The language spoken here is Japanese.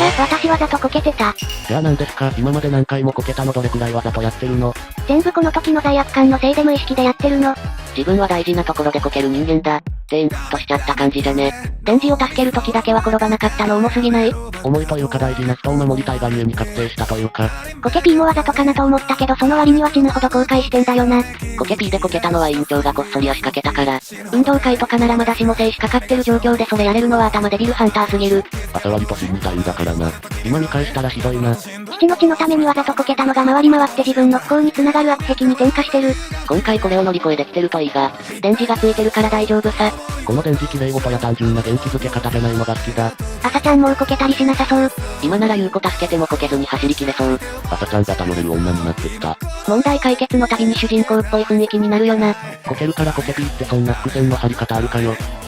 私わざとこけてた。じゃあ何ですか？今まで何回もこけたのどれくらいわざとやってるの？全部この時の罪悪感のせいで無意識でやってるの。自分は大事なところでこける人間だ。てん、としちゃった感じじゃね。デンジを助ける時だけは転ばなかったの重すぎない？重いというか大事な人を守りたいがゆえに確定したというか。コケピーもわざとかなと思ったけどその割には死ぬほど後悔してんだよな。コケピーでこけたのは委員長がこっそり足掛けたから。運動会とかならまだしも静止かかってる状況でそれやれるのは頭デビルハンターすぎる。朝割と死にたいんだからな。今見返したらひどいな。父の血のためにわざとこけたのが回り回って自分の不幸に繋がる悪癖に転化してる。今回これを乗り越えできてるといいが、電池がついてるから大丈夫さ。この電池綺麗事や単純な元気づけ方じゃないのが好きだ。朝ちゃんもうこけたりしなさそう。今なら優子助けてもこけずに走り切れそう。朝ちゃんが頼れる女になってきた。問題解決の旅に主人公っぽい雰囲気になるよな。こけるからコケピーってそんな伏線の張り方あるかよ。